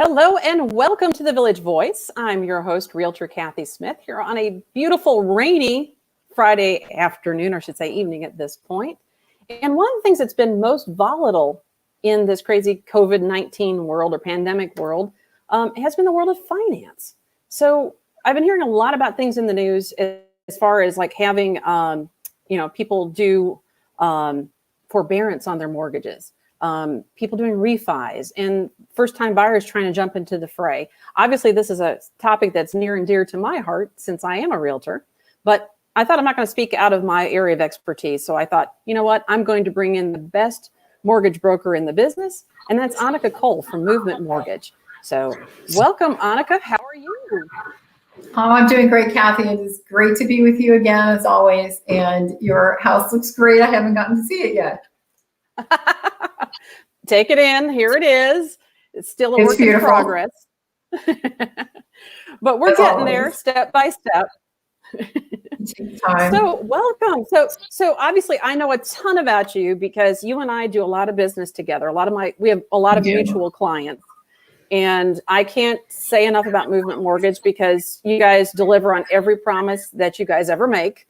Hello and welcome to the Village Voice. I'm your host, Realtor Kathy Smith, here on a beautiful rainy Friday afternoon, or I should say evening at this point. And one of the things that's been most volatile in this crazy COVID-19 world or pandemic world has been the world of finance. So I've been hearing a lot about things in the news as far as like having, people do forbearance on their mortgages. People doing refis and first-time buyers trying to jump into the fray. Obviously, this is a topic that's near and dear to my heart since I am a realtor, but I thought I'm not going to speak out of my area of expertise. So I thought, you know what, I'm going to bring in the best mortgage broker in the business, and that's Annika Cole from Movement Mortgage. So welcome, Annika. How are you? Oh, I'm doing great, Kathy. It is great to be with you again, as always. And your house looks great. I haven't gotten to see it yet. Take it in. Here it is. It's still a work in progress. But we're getting there step by step. So welcome. So obviously I know a ton about you because you and I do a lot of business together. We have a lot of mutual clients. And I can't say enough about Movement Mortgage because you guys deliver on every promise that you guys ever make.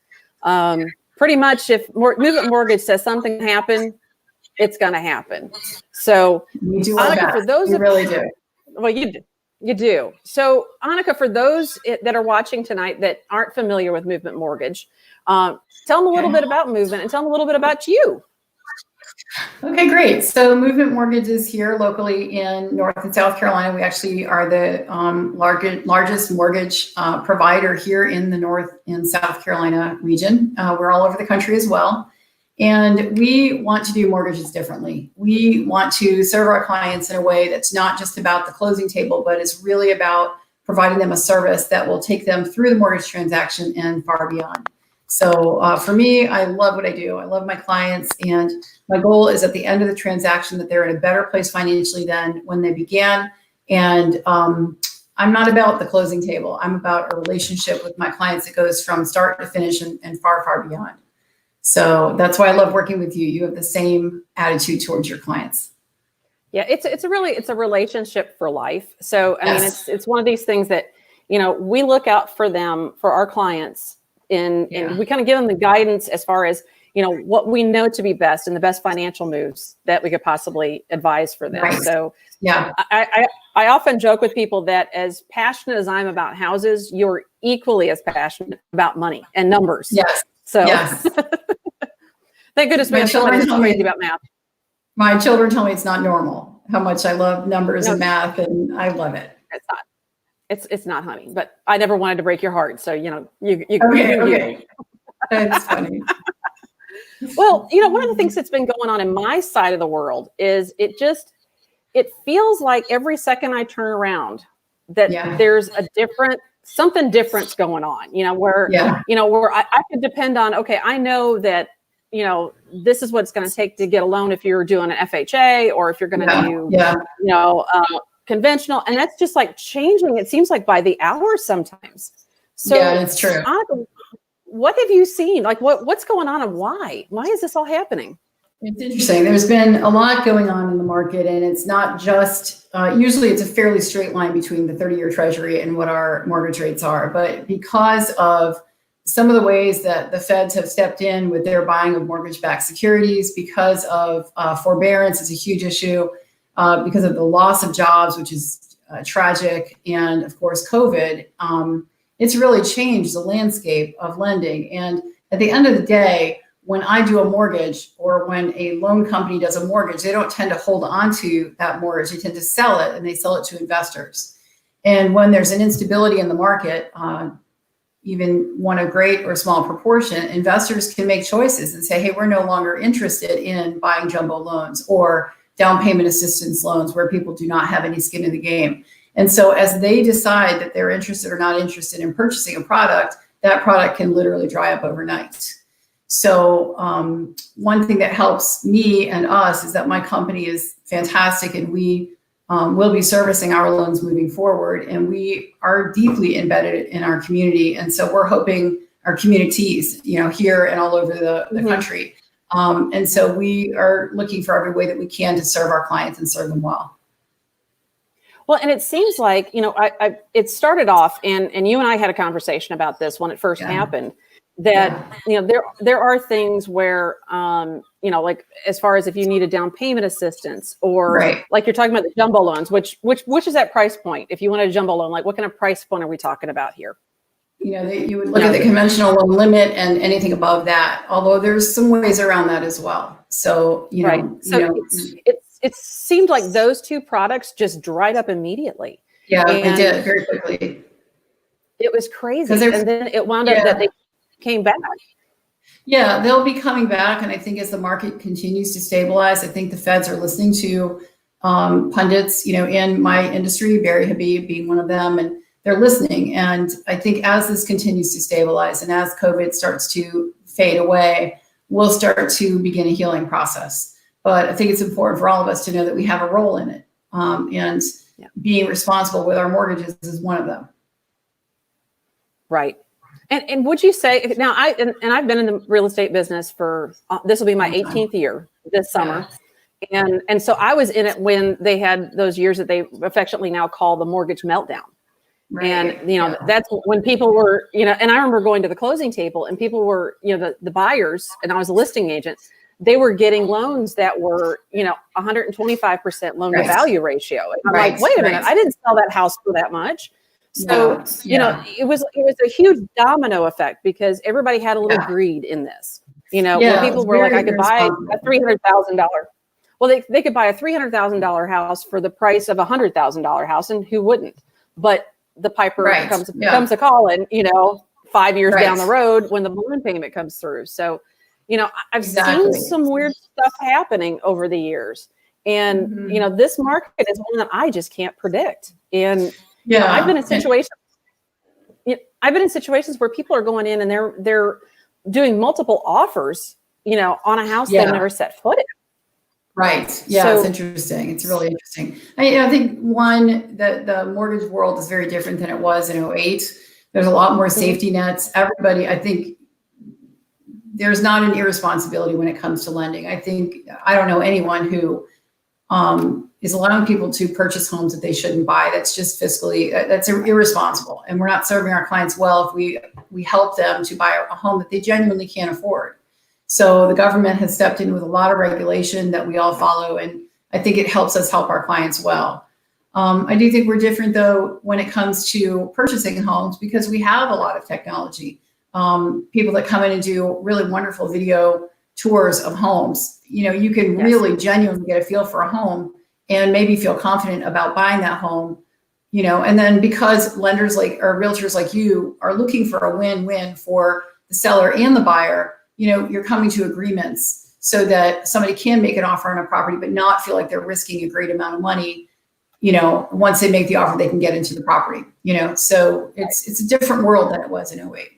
Pretty much if Movement Mortgage says something happened, it's going to happen. So we do Annika, for those you really do. Well, you do. So Annika, for those that are watching tonight that aren't familiar with Movement Mortgage, tell them a little bit about Movement and tell them a little bit about you. Okay, great. So Movement Mortgage is here locally in North and South Carolina. We actually are the largest mortgage provider here in the North and South Carolina region. We're all over the country as well. And we want to do mortgages differently. We want to serve our clients in a way that's not just about the closing table, but is really about providing them a service that will take them through the mortgage transaction and far beyond. So for me, I love what I do. I love my clients. And my goal is at the end of the transaction that they're in a better place financially than when they began. And I'm not about the closing table. I'm about a relationship with my clients that goes from start to finish and far, far beyond. So that's why I love working with you. You have the same attitude towards your clients. Yeah, it's a relationship for life. So I mean, it's one of these things that, we look out for them, for our clients, and we kind of give them the guidance as far as, what we know to be best and the best financial moves that we could possibly advise for them. Right. So yeah, I often joke with people that as passionate as I'm about houses, you're equally as passionate about money and numbers. Yes. So yes. Thank goodness we have somebody who's crazy about math. My children tell me it's not normal how much I love numbers and math, and I love it. It's not. It's not, honey. But I never wanted to break your heart, so you. Okay. That's funny. Well, one of the things that's been going on in my side of the world is it feels like every second I turn around that there's something different's going on. Where I could depend on. Okay, I know that. This is what it's going to take to get a loan if you're doing an FHA or if you're going to do, conventional. And that's just like changing. It seems like by the hour sometimes. So yeah, it's true. Annika, what have you seen? Like what's going on and why? Why is this all happening? It's interesting. There's been a lot going on in the market, and it's not just, usually it's a fairly straight line between the 30-year treasury and what our mortgage rates are. But because of some of the ways that the feds have stepped in with their buying of mortgage-backed securities, because of forbearance is a huge issue, because of the loss of jobs, which is tragic, and of course, COVID, it's really changed the landscape of lending. And at the end of the day, when I do a mortgage or when a loan company does a mortgage, they don't tend to hold on to that mortgage. They tend to sell it, and they sell it to investors. And when there's an instability in the market, even one a great or small proportion, investors can make choices and say, hey, we're no longer interested in buying jumbo loans or down payment assistance loans where people do not have any skin in the game. And so as they decide that they're interested or not interested in purchasing a product, that product can literally dry up overnight. So one thing that helps me and us is that my company is fantastic, and we will be servicing our loans moving forward. And we are deeply embedded in our community. And so we're hoping our communities, here and all over the country. And so we are looking for every way that we can to serve our clients and serve them well. Well, and it seems like, it started off, and you and I had a conversation about this when it first happened, that, there are things where, like as far as if you need a down payment assistance, or like you're talking about the jumbo loans, which is that price point? If you want a jumbo loan, like what kind of price point are we talking about here? You would look at the conventional loan limit and anything above that, although there's some ways around that as well. So, it seemed like those two products just dried up immediately. Yeah, they did very quickly. It was crazy. And then it wound up that they came back. Yeah, they'll be coming back. And I think as the market continues to stabilize, I think the feds are listening to pundits, in my industry, Barry Habib being one of them, and they're listening. And I think as this continues to stabilize and as COVID starts to fade away, we'll start to begin a healing process. But I think it's important for all of us to know that we have a role in it. And being responsible with our mortgages is one of them. Right. And would you say now I've been in the real estate business for, this will be my 18th year this summer. And so I was in it when they had those years that they affectionately now call the mortgage meltdown. And, that's when people were, and I remember going to the closing table and people were, the buyers, and I was a listing agent, they were getting loans that were, 125% loan to value ratio. And I'm like, wait a minute, I didn't sell that house for that much. So, it was a huge domino effect because everybody had a little greed in this, where people were like, I could buy a $300,000. Well, they could buy a $300,000 house for the price of a $100,000 house, and who wouldn't? But the piper comes a calling, 5 years down the road when the balloon payment comes through. So, I've seen some weird stuff happening over the years, and this market is one that I just can't predict. And I've been in situations. I've been in situations where people are going in and they're doing multiple offers, on a house they've never set foot in. Right. Yeah, so, it's interesting. It's really interesting. I think the mortgage world is very different than it was in 2008. There's a lot more safety nets. Everybody, I think there's not an irresponsibility when it comes to lending. I don't know anyone who is allowing people to purchase homes that they shouldn't buy. That's just fiscally, that's irresponsible. And we're not serving our clients well if we help them to buy a home that they genuinely can't afford. So the government has stepped in with a lot of regulation that we all follow, and I think it helps us help our clients well. I do think we're different, though, when it comes to purchasing homes because we have a lot of technology. People that come in and do really wonderful video tours of homes. You can really genuinely get a feel for a home and maybe feel confident about buying that home. And then because lenders or realtors like you are looking for a win-win for the seller and the buyer, you're coming to agreements so that somebody can make an offer on a property, but not feel like they're risking a great amount of money. Once they make the offer, they can get into the property, so it's a different world than it was in 2008.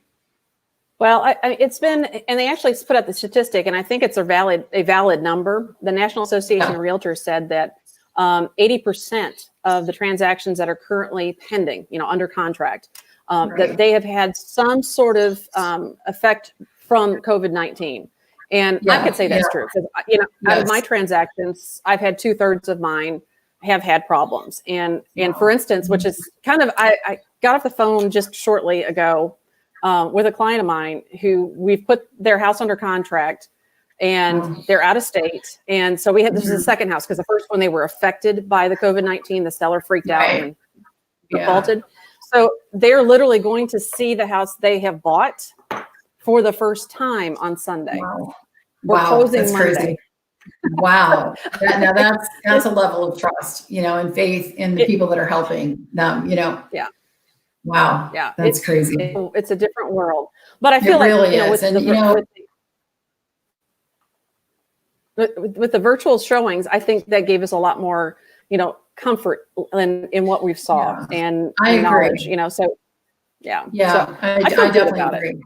Well, it's been, and they actually put out the statistic, and I think it's a valid number. The National Association of Realtors said that 80% of the transactions that are currently pending, under contract, that they have had some sort of effect from COVID-19. And I could say that's true because, out of my transactions, I've had 2/3 of mine have had problems. And for instance, which is kind of, I got off the phone just shortly ago with a client of mine who we've put their house under contract and they're out of state. And so this is the second house because the first one they were affected by the COVID-19, the seller freaked out and defaulted. So they're literally going to see the house they have bought for the first time on Sunday. We're closing that's Monday. Crazy. Wow. Now that's a level of trust, and faith in the people that are helping them, Yeah. Wow. Yeah. That's crazy. It's a different world, but I feel it really is. With the virtual showings, I think that gave us a lot more, comfort in what we saw and knowledge, so yeah. So I definitely agree.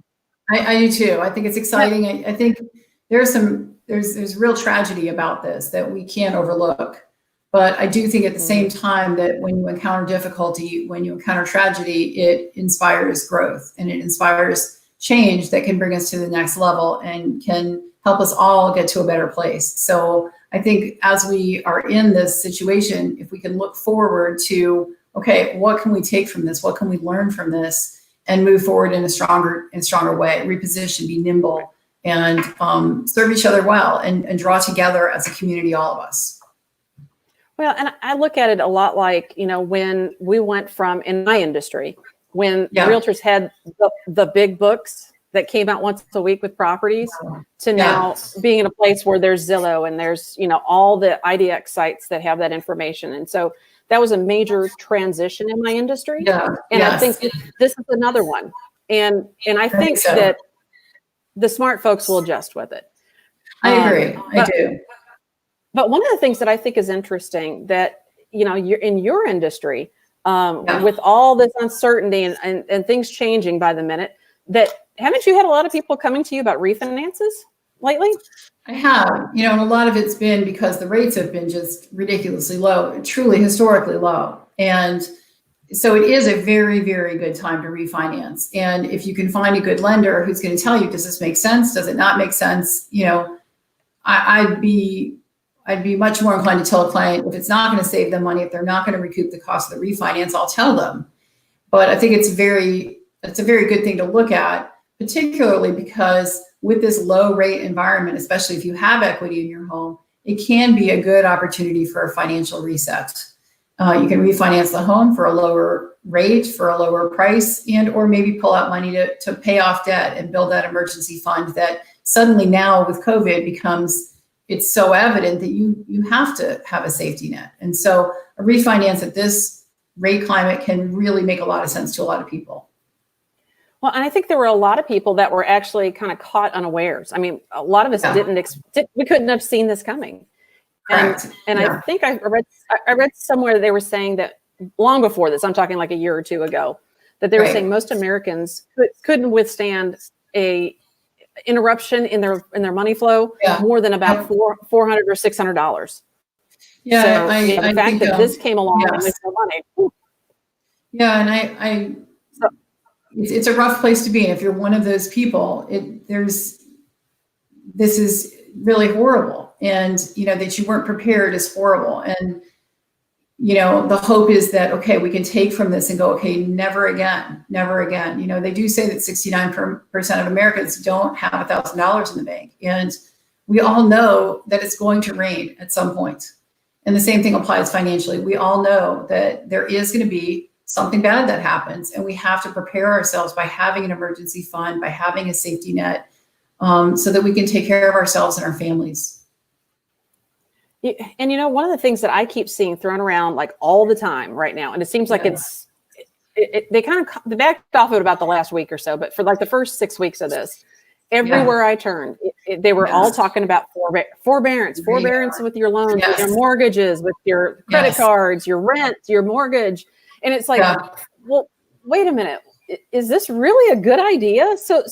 I do too. I think it's exciting. I think there's real tragedy about this that we can't overlook. But I do think at the same time that when you encounter difficulty, when you encounter tragedy, it inspires growth and it inspires change that can bring us to the next level and can help us all get to a better place. So I think as we are in this situation, if we can look forward to, okay, what can we take from this? What can we learn from this and move forward in a stronger way, reposition, be nimble, and serve each other well and draw together as a community, all of us. Well, and I look at it a lot like, when we went from, in my industry, when realtors had the big books that came out once a week with properties to now being in a place where there's Zillow and there's, all the IDX sites that have that information. And so that was a major transition in my industry. Yeah. And I think this is another one. And I think so. that the smart folks will adjust with it. I agree. I do. But one of the things that I think is interesting that, you're in your industry, with all this uncertainty and things changing by the minute, that haven't you had a lot of people coming to you about refinances lately? I have, and a lot of it's been because the rates have been just ridiculously low, truly historically low. And so it is a very, very good time to refinance. And if you can find a good lender who's going to tell you, does this make sense? Does it not make sense? I'd be much more inclined to tell a client if it's not going to save them money, if they're not going to recoup the cost of the refinance, I'll tell them. But I think it's a very good thing to look at, particularly because with this low rate environment, especially if you have equity in your home, it can be a good opportunity for a financial reset. You can refinance the home for a lower rate, for a lower price, and or maybe pull out money to pay off debt and build that emergency fund that suddenly now with COVID it's so evident that you have to have a safety net. And so a refinance at this rate climate can really make a lot of sense to a lot of people. Well, and I think there were a lot of people that were actually kind of caught unawares. I mean, a lot of us we couldn't have seen this coming. Correct. And I think I read somewhere they were saying that long before this, I'm talking like a year or two ago, that they were saying most Americans couldn't withstand a interruption in their money flow more than about $400 or $600. Yeah, so, I the fact that this came along yes. with more money. Whew. Yeah, and it's a rough place to be. And if you're one of those people, this is really horrible. And, that you weren't prepared is horrible. And, the hope is that, okay, we can take from this and go, okay, never again, never again. They do say that 69% of Americans don't have $1,000 in the bank. And we all know that it's going to rain at some point. And the same thing applies financially. We all know that there is going to be something bad that happens, and we have to prepare ourselves by having an emergency fund, by having a safety net, so that we can take care of ourselves and our families. And one of the things that I keep seeing thrown around like all the time right now, and it seems like they backed off of it about the last week or so, but for like the first 6 weeks of this, everywhere I turned, they were all talking about forbearance with your loans, with your mortgages, with your credit cards, your rent, your mortgage. And it's like, well, wait a minute. Is this really a good idea? So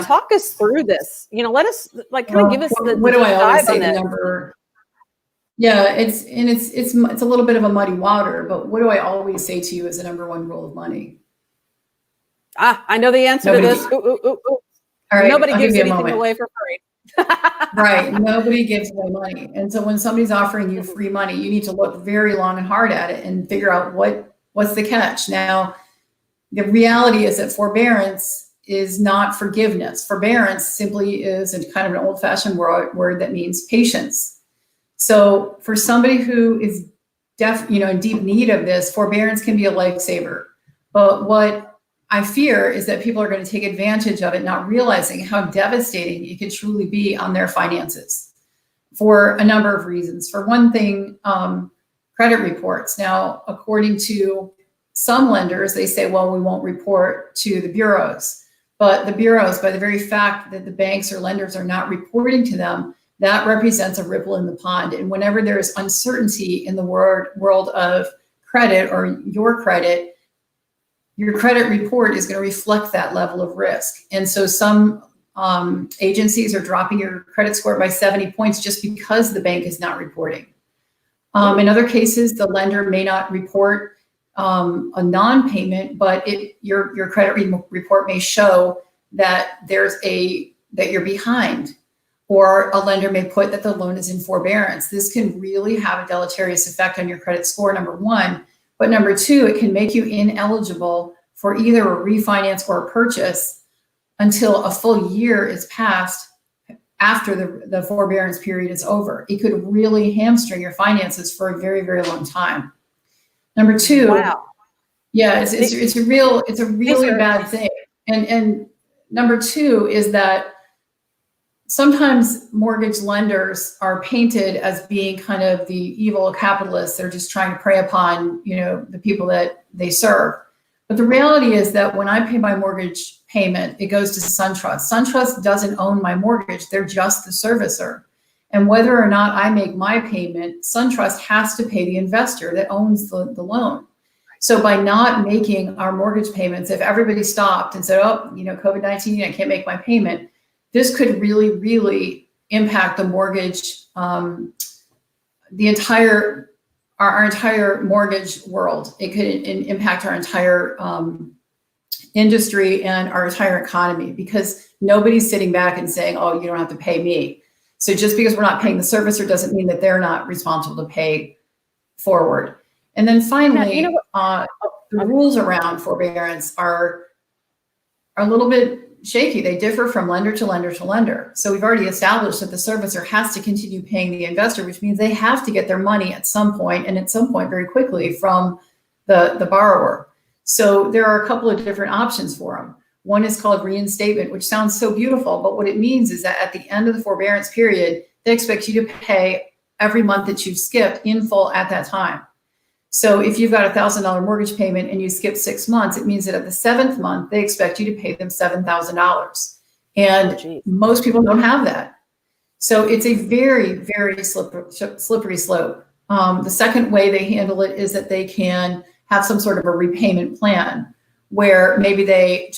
talk us through this. Let us give us the what do I always say the number? Yeah, it's a little bit of a muddy water, but what do I always say to you as the number one rule of money? I know the answer to this. All right, nobody gives anything away for free. Right. Nobody gives away money. And so when somebody's offering you free money, you need to look very long and hard at it and figure out what's the catch. Now, the reality is that forbearance is not forgiveness. Forbearance simply is a kind of an old-fashioned word that means patience. So for somebody who is in deep need of this, forbearance can be a lifesaver. But what I fear is that people are going to take advantage of it, not realizing how devastating it could truly be on their finances for a number of reasons. For one thing, credit reports. Now, according to some lenders, they say, well, we won't report to the bureaus. But the bureaus, by the very fact that the banks or lenders are not reporting to them, that represents a ripple in the pond. And whenever there's uncertainty in the world of credit or your credit report is going to reflect that level of risk. And so some agencies are dropping your credit score by 70 points just because the bank is not reporting. In other cases, the lender may not report a non-payment, but your credit report may show that that you're behind. or a lender may put that the loan is in forbearance. This can really have a deleterious effect on your credit score, number one. But number two, it can make you ineligible for either a refinance or a purchase until a full year is passed after the forbearance period is over. It could really hamstring your finances for a very, very long time. Number two, Wow. yeah, it's a really bad thing. And number two is that sometimes mortgage lenders are painted as being kind of the evil capitalists. They're just trying to prey upon, the people that they serve. But the reality is that when I pay my mortgage payment, it goes to SunTrust. SunTrust doesn't own my mortgage. They're just the servicer. And whether or not I make my payment, SunTrust has to pay the investor that owns the loan. So by not making our mortgage payments, if everybody stopped and said, oh, COVID-19, I can't make my payment, this could really, really impact the mortgage, our entire mortgage world. It could impact our entire industry and our entire economy, because nobody's sitting back and saying, oh, you don't have to pay me. So just because we're not paying the servicer doesn't mean that they're not responsible to pay forward. And then finally, the rules around forbearance are a little bit shaky. They differ from lender to lender to lender. So we've already established that the servicer has to continue paying the investor, which means they have to get their money at some point, and at some point very quickly, from the borrower. So there are a couple of different options for them. One is called reinstatement, which sounds so beautiful, but what it means is that at the end of the forbearance period, they expect you to pay every month that you've skipped in full at that time. So if you've got a $1,000 mortgage payment and you skip 6 months, it means that at the 7th month, they expect you to pay them $7,000. And most people don't have that. So it's a very, very slippery slope. The second way they handle it is that they can have some sort of a repayment plan where maybe they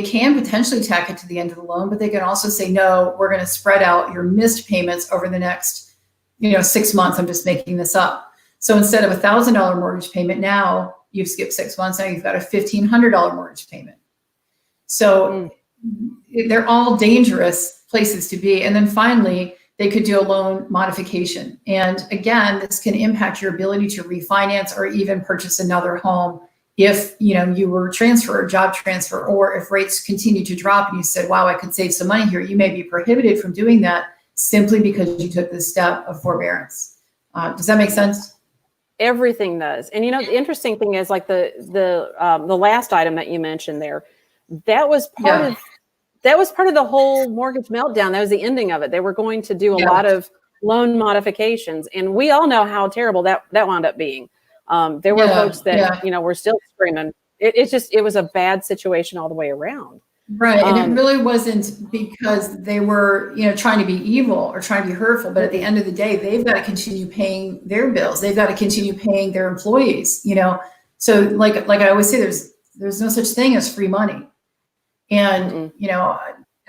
can potentially tack it to the end of the loan, but they can also say, no, we're going to spread out your missed payments over the next, 6 months. I'm just making this up. So instead of a $1,000 mortgage payment, now you've skipped 6 months. Now you've got a $1,500 mortgage payment. So they're all dangerous places to be. And then finally, they could do a loan modification. And again, this can impact your ability to refinance or even purchase another home if you were transferred, job transfer, or if rates continue to drop and you said, wow, I could save some money here. You may be prohibited from doing that simply because you took this step of forbearance. Does that make sense? Everything does. And the interesting thing is, like the last item that you mentioned there, that was part of the whole mortgage meltdown. That was the ending of it. They were going to do a lot of loan modifications, and we all know how terrible that wound up being. There were folks that were still screaming. It was a bad situation all the way around. Right. And it really wasn't because they were, trying to be evil or trying to be hurtful. But at the end of the day, they've got to continue paying their bills. They've got to continue paying their employees, So like I always say, there's no such thing as free money. And,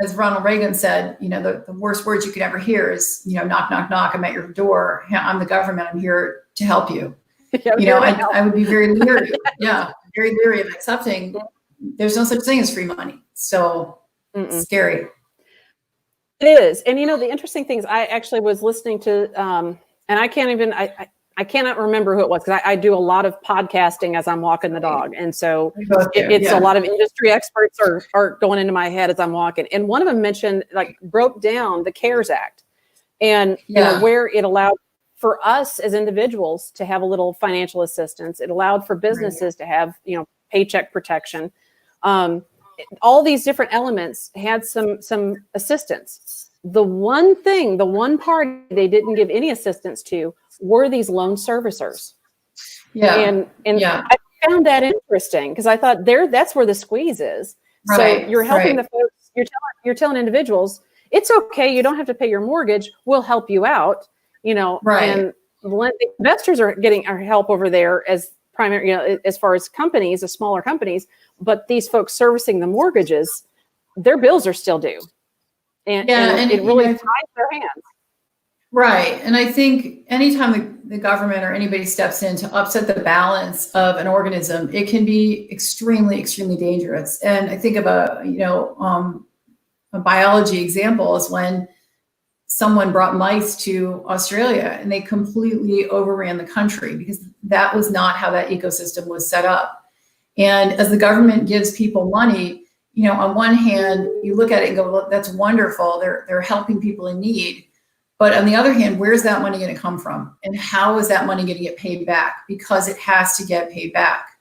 as Ronald Reagan said, the worst words you could ever hear is, knock, knock, knock. I'm at your door. I'm the government. I'm here to help you. I would be very leery. Very leery of accepting. There's no such thing as free money. So it's scary. It is. And the interesting thing is, I actually was listening to, and I cannot remember who it was, because I do a lot of podcasting as I'm walking the dog. And so it's a lot of industry experts are going into my head as I'm walking. And one of them mentioned, broke down the CARES Act and where it allowed for us as individuals to have a little financial assistance. It allowed for businesses to have, paycheck protection. All these different elements had some assistance. The one party they didn't give any assistance to were these loan servicers. And I found that interesting, because I thought that's where the squeeze is. Right, so you're helping the folks, you're telling individuals, it's okay, you don't have to pay your mortgage, we'll help you out, and the investors are getting our help over there as primary, as far as companies, as smaller companies, but these folks servicing the mortgages, their bills are still due. And it really ties their hands. Right. And I think anytime the government or anybody steps in to upset the balance of an organism, it can be extremely, extremely dangerous. And I think of a biology example is when someone brought mice to Australia and they completely overran the country because that was not how that ecosystem was set up. And as the government gives people money, on one hand, you look at it and go, well, that's wonderful. They're helping people in need. But on the other hand, where's that money going to come from? And how is that money going to get paid back? Because it has to get paid back.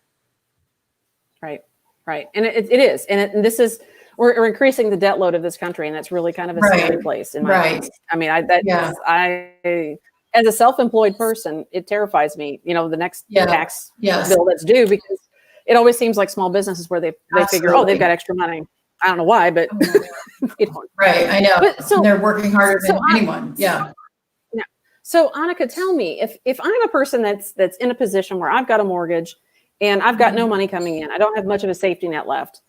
Right. And it is. And this is, we're increasing the debt load of this country. And that's really kind of a scary place in my opinion. I mean, I as a self-employed person, it terrifies me, the next tax bill that's due, because it always seems like small businesses where they figure, oh, they've got extra money. I don't know why, but they don't. Right, I know. But, so, they're working harder than anyone. Yeah. So Annika, tell me, if I'm a person that's in a position where I've got a mortgage and I've got no money coming in, I don't have much of a safety net left,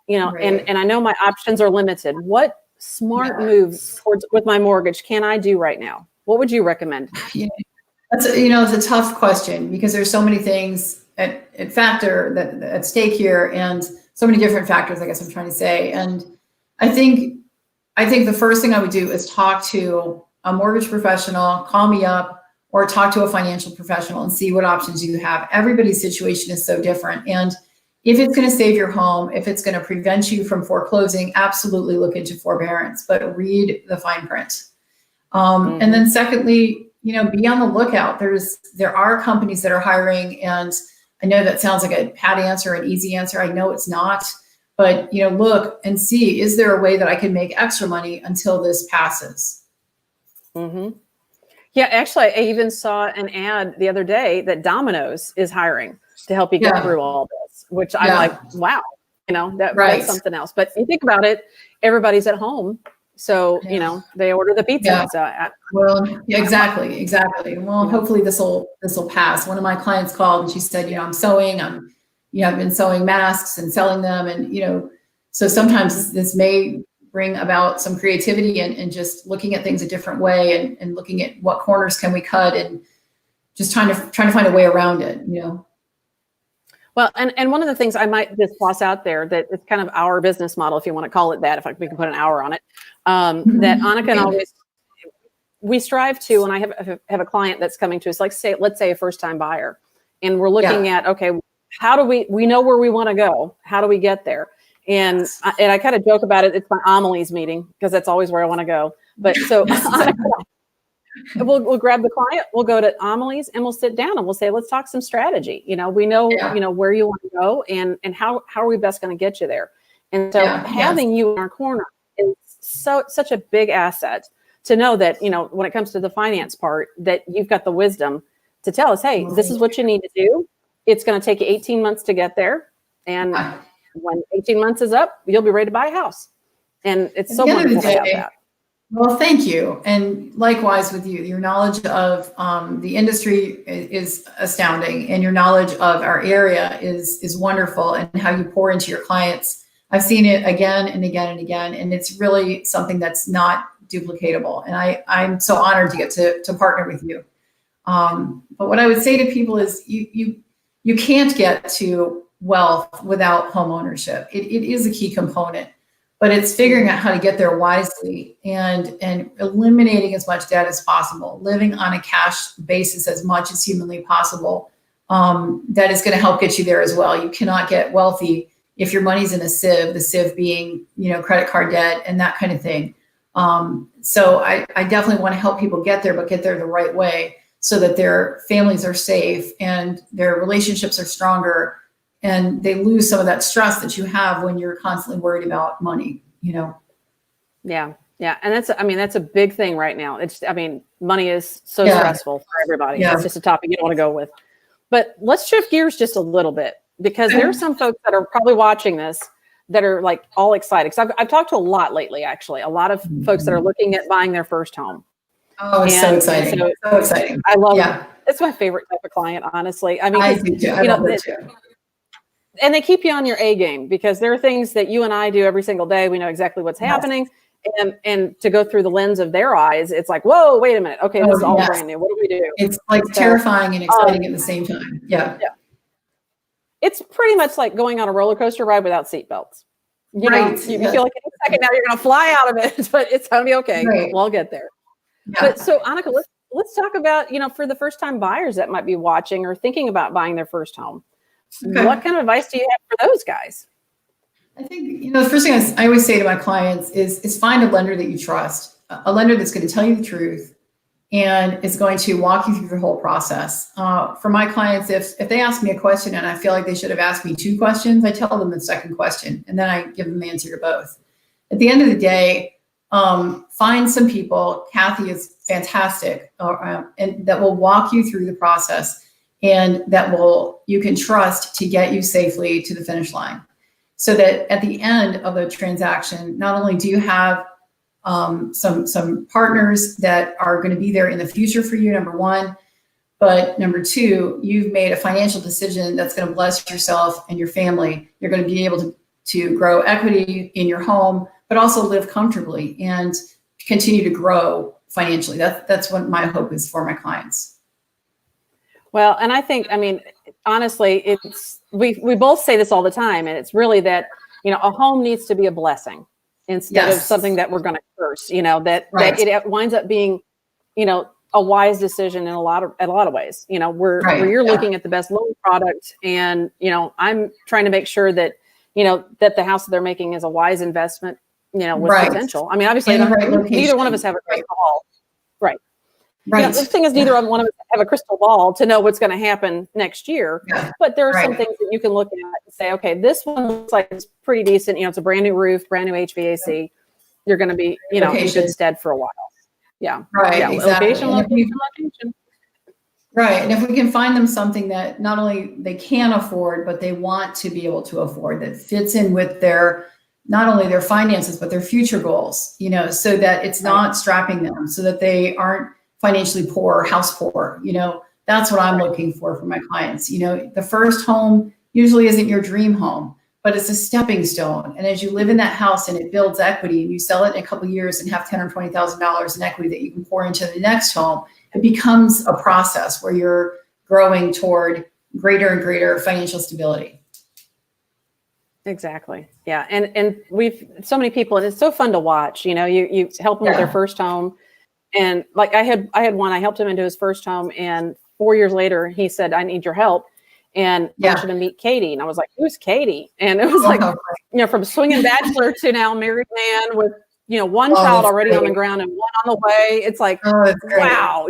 and I know my options are limited. What smart moves with my mortgage can I do right now? What would you recommend? That's it's a tough question because there's so many things at factor that at stake here, and so many different factors, I guess I'm trying to say. And I think the first thing I would do is talk to a mortgage professional, call me up, or talk to a financial professional and see what options you have. Everybody's situation is so different. And if it's going to save your home, if it's going to prevent you from foreclosing, absolutely look into forbearance, but read the fine print. And then secondly, be on the lookout. There are companies that are hiring, and I know that sounds like a pat answer, an easy answer. I know it's not, but look and see, is there a way that I can make extra money until this passes? Mm-hmm. Yeah, actually, I even saw an ad the other day that Domino's is hiring to help you get through all this, which I'm like, wow, that's something else. But you think about it, everybody's at home. So, they order the pizza. So exactly. Well, hopefully this will pass. One of my clients called and she said, I'm sewing, I've been sewing masks and selling them. And, so sometimes this may bring about some creativity and just looking at things a different way and looking at what corners can we cut and just trying to find a way around it, Well, and one of the things I might just toss out there that it's kind of our business model, if you want to call it that, if we can put an hour on it, that Annika and always, we strive to, when I have a client that's coming to us, let's say a first-time buyer, and we're looking at, okay, how do we know where we want to go? How do we get there? And I kind of joke about it. It's my Amelie's meeting because that's always where I want to go. But so we'll grab the client, we'll go to Amelie's and we'll sit down and we'll say, let's talk some strategy. We know, where you want to go and how are we best going to get you there? And so having you in our corner is such a big asset to know that, when it comes to the finance part, that you've got the wisdom to tell us, hey, this is what you need to do. It's going to take you 18 months to get there. And when 18 months is up, you'll be ready to buy a house. And it's so wonderful to have that. Well, thank you. And likewise with you, your knowledge of the industry is astounding, and your knowledge of our area is wonderful, and how you pour into your clients. I've seen it again and again and again, and it's really something that's not duplicatable. And I'm so honored to get to partner with you. But what I would say to people is you can't get to wealth without home ownership. It is a key component. But it's figuring out how to get there wisely and eliminating as much debt as possible, living on a cash basis as much as humanly possible. That is going to help get you there as well. You cannot get wealthy if your money's in a sieve, the sieve being, credit card debt and that kind of thing. So I definitely want to help people get there, but get there the right way so that their families are safe and their relationships are stronger, and they lose some of that stress that you have when you're constantly worried about money, Yeah. And that's a big thing right now. Money is so stressful for everybody. Yeah. It's just a topic you don't want to go with. But let's shift gears just a little bit, because there are some folks that are probably watching this that are like all excited. Because I've talked to a lot lately, actually, a lot of folks that are looking at buying their first home. Oh, it's so exciting. So exciting. I love it. It's my favorite type of client, honestly. I do too. I love it too. And they keep you on your A game, because there are things that you and I do every single day. We know exactly what's happening. And to go through the lens of their eyes, it's like, whoa, wait a minute. Okay, this is all brand new. What do we do? It's like terrifying and exciting at the same time. Yeah. It's pretty much like going on a roller coaster ride without seatbelts. You feel like any second now you're going to fly out of it, but it's going to be okay. Right. We'll get there. But so Annika, let's talk about, for the first time buyers that might be watching or thinking about buying their first home. Okay. What kind of advice do you have for those guys? I think, the first thing I always say to my clients is find a lender that you trust, a lender that's going to tell you the truth and is going to walk you through the whole process. For my clients, if they ask me a question and I feel like they should have asked me 2 questions, I tell them the second question and then I give them the answer to both. At the end of the day, find some people. Kathy is fantastic, and that will walk you through the process and that you can trust to get you safely to the finish line. So that at the end of the transaction, not only do you have some partners that are going to be there in the future for you, number one, but number two, you've made a financial decision that's going to bless yourself and your family. You're going to be able to grow equity in your home, but also live comfortably and continue to grow financially. That's what my hope is for my clients. Well, and I think, honestly, we both say this all the time, and it's really that, a home needs to be a blessing instead of something that we're going to curse, that it winds up being, a wise decision in a lot of ways, where you're looking at the best loan product. And, I'm trying to make sure that, that the house that they're making is a wise investment, with potential. Obviously, neither one of us have a crystal ball. Right. Right. The thing is, neither one of us have a crystal ball to know what's going to happen next year. Yeah. But there are some things that you can look at and say, okay, this one looks like it's pretty decent. It's a brand new roof, brand new HVAC. You're going to be, in good stead for a while. Yeah. Right. Yeah. Exactly. Location. Right. And if we can find them something that not only they can afford, but they want to be able to afford, that fits in with not only their finances, but their future goals, so that it's not strapping them, so that they aren't financially poor, house poor, that's what I'm looking for my clients. The first home usually isn't your dream home, but it's a stepping stone. And as you live in that house and it builds equity and you sell it in a couple of years and have $10,000 or $20,000 in equity that you can pour into the next home, it becomes a process where you're growing toward greater and greater financial stability. Exactly. Yeah. And we've so many people, and it's so fun to watch, you help them with their first home. And like I had one, I helped him into his first home, and 4 years later, he said, "I need your help. And I want you to meet Katie." And I was like, "Who's Katie?" And it was like, from swinging bachelor to now married man with, one child already on the ground and one on the way. It's like, wow,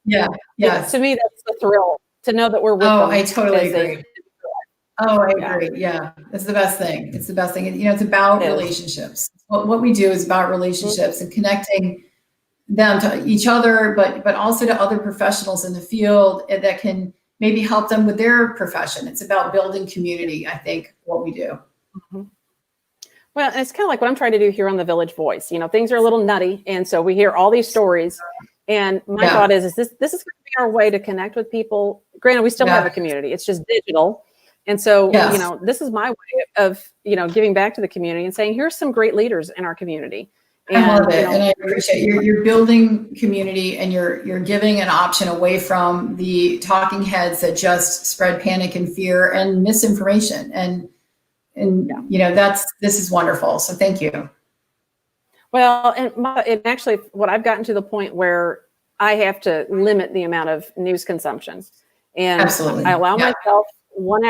Yeah. Yeah. To me, that's the thrill to know that we're with them. I totally agree. I agree. Yeah. It's the best thing. It's the best thing. It's about relationships. What we do is about relationships and connecting them to each other, but also to other professionals in the field that can maybe help them with their profession. It's about building community, I think, what we do. Mm-hmm. Well, and it's kind of like what I'm trying to do here on the Village Voice. Things are a little nutty, and so we hear all these stories. And my thought is this is going to be our way to connect with people. Granted, we still have a community. It's just digital. And so, this is my way of, giving back to the community and saying, here's some great leaders in our community. And, I love it. And I appreciate you're building community, and you're giving an option away from the talking heads that just spread panic and fear and misinformation. And this is wonderful. So thank you. Well, and actually what I've gotten to the point where I have to limit the amount of news consumption, and I allow myself 1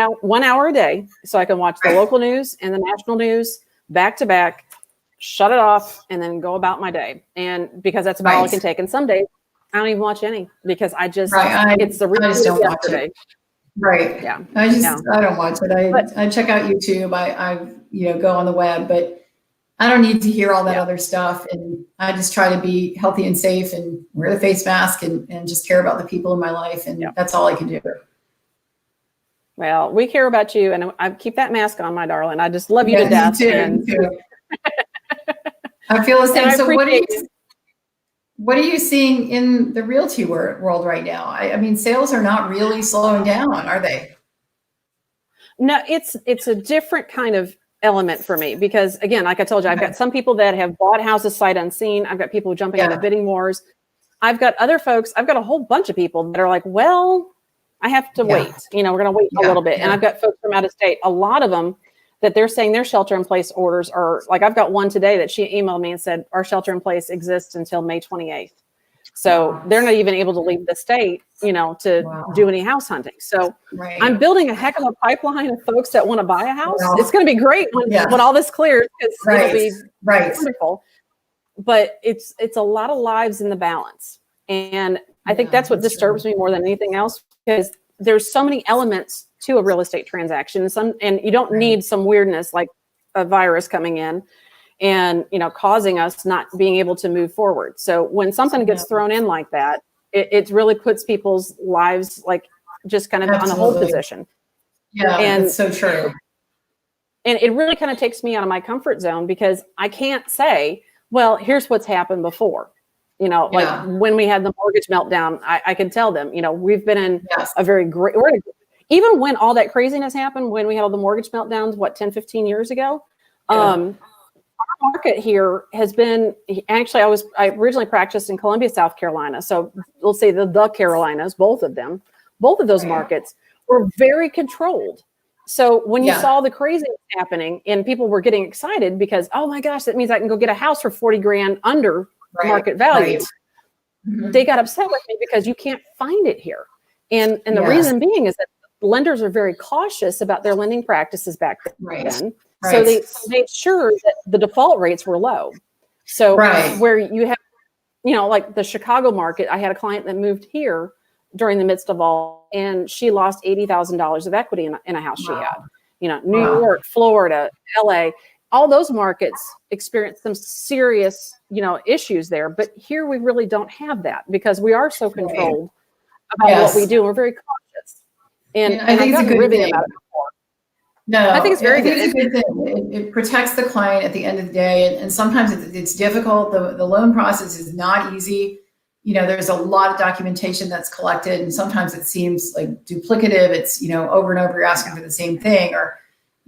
hour a day so I can watch the local news and the national news back to back, shut it off, and then go about my day. And because that's about all I can take. And some days I don't even watch any because I just, it's the real news yesterday. Right. Yeah. I don't watch it. I check out YouTube. I go on the web, but I don't need to hear all that other stuff. And I just try to be healthy and safe and wear the face mask and just care about the people in my life. And that's all I can do. Well, we care about you, and I keep that mask on, my darling. I just love you to death. Me too. I feel the same. So what are you seeing in the realty world right now? I mean, sales are not really slowing down, are they? No, it's a different kind of element for me because, again, like I told you, I've got some people that have bought houses sight unseen. I've got people jumping into bidding wars. I've got other folks. I've got a whole bunch of people that are like, well, I have to wait. We're going to wait a little bit. And I've got folks from out of state, a lot of them that they're saying their shelter in place orders are like, I've got one today that she emailed me and said, our shelter in place exists until May 28th. So they're not even able to leave the state, to do any house hunting. So I'm building a heck of a pipeline of folks that want to buy a house. It's going to be great when all this clears, because it'll be wonderful. But it's a lot of lives in the balance. And I think that's what disturbs me more than anything else, because there's so many elements to a real estate transaction. And you don't need some weirdness like a virus coming in and causing us not being able to move forward. So when something gets thrown in like that, it really puts people's lives like just kind of on a hold position. Yeah, and it's so true. And it really kind of takes me out of my comfort zone, because I can't say, well, here's what's happened before. Like when we had the mortgage meltdown, I can tell them, we've been in a very great, even when all that craziness happened, when we had all the mortgage meltdowns, 10, 15 years ago, our market here has been, actually, I originally practiced in Columbia, South Carolina. So let's say the Carolinas, both of those markets were very controlled. So when you saw the craziness happening and people were getting excited because, oh my gosh, that means I can go get a house for 40 grand under market value. They got upset with me because you can't find it here. And the reason being is that lenders are very cautious about their lending practices back then. So they made sure that the default rates were low. So where you have, like the Chicago market, I had a client that moved here during the midst of all, and she lost $80,000 of equity in a house she had. New York, Florida, LA, all those markets experienced some serious, issues there. But here we really don't have that, because we are so controlled about what we do. And we're very cautious. And I think it's a good thing. About it before. No, I think it's very good. It's a good thing. It protects the client at the end of the day. And sometimes it's difficult. The loan process is not easy. There's a lot of documentation that's collected, and sometimes it seems like duplicative. It's, over and over, you're asking for the same thing, or,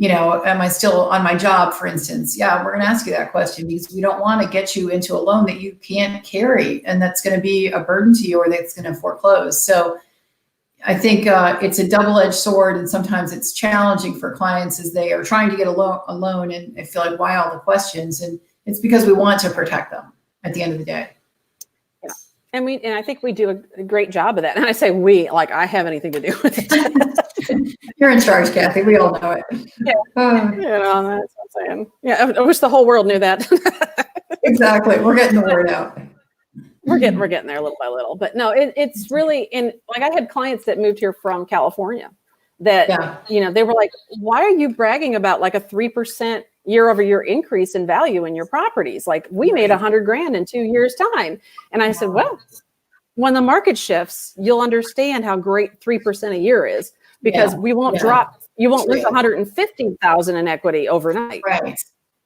am I still on my job, for instance? Yeah, we're going to ask you that question, because we don't want to get you into a loan that you can't carry and that's going to be a burden to you, or that's going to foreclose. So I think it's a double-edged sword, and sometimes it's challenging for clients as they are trying to get a loan, and I feel like, why all the questions? And it's because we want to protect them at the end of the day. And I think we do a great job of that. And I say we, like I have anything to do with it. You're in charge, Kathy. We all know it. That's what I'm saying. Yeah, I wish the whole world knew that. Exactly. We're getting the word out. We're getting there little by little. But no, it's really, and like I had clients that moved here from California that, they were like, why are you bragging about like a 3% year-over-year increase in value in your properties? Like, we made $100,000 in 2 years' time. And I said, well, when the market shifts, you'll understand how great 3% a year is, because we won't drop, you won't lose 150,000 in equity overnight. Right.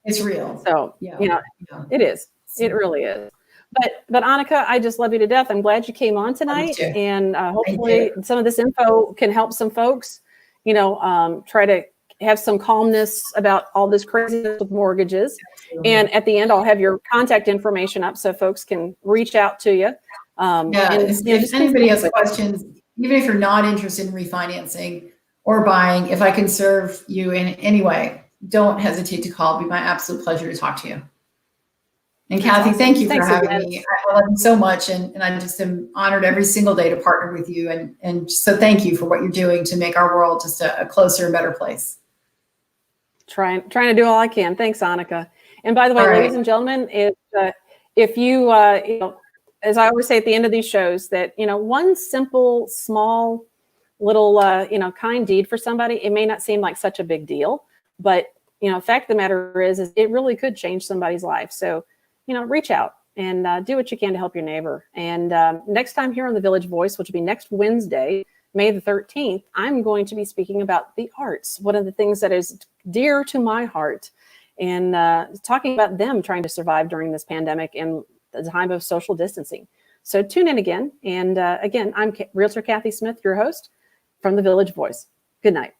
It's real. So, it is. It really is. But Annika, I just love you to death. I'm glad you came on tonight, and hopefully some of this info can help some folks, try to have some calmness about all this craziness with mortgages. Absolutely. And at the end, I'll have your contact information up so folks can reach out to you. If anybody has questions, even if you're not interested in refinancing or buying, if I can serve you in any way, don't hesitate to call. It'll be my absolute pleasure to talk to you. And Kathy, thank you for having me. I love you so much. And I just am honored every single day to partner with you. And so thank you for what you're doing to make our world just a closer and better place. Trying to do all I can. Thanks, Annika. And by the way, ladies and gentlemen, if you, as I always say at the end of these shows, that, one simple, small, little, kind deed for somebody, it may not seem like such a big deal, but, the fact of the matter is it really could change somebody's life. So, reach out and do what you can to help your neighbor. And next time here on The Village Voice, which will be next Wednesday, May the 13th, I'm going to be speaking about the arts, one of the things that is dear to my heart, and talking about them trying to survive during this pandemic and the time of social distancing. So tune in again. And again, I'm Realtor Kathy Smith, your host from The Village Voice. Good night.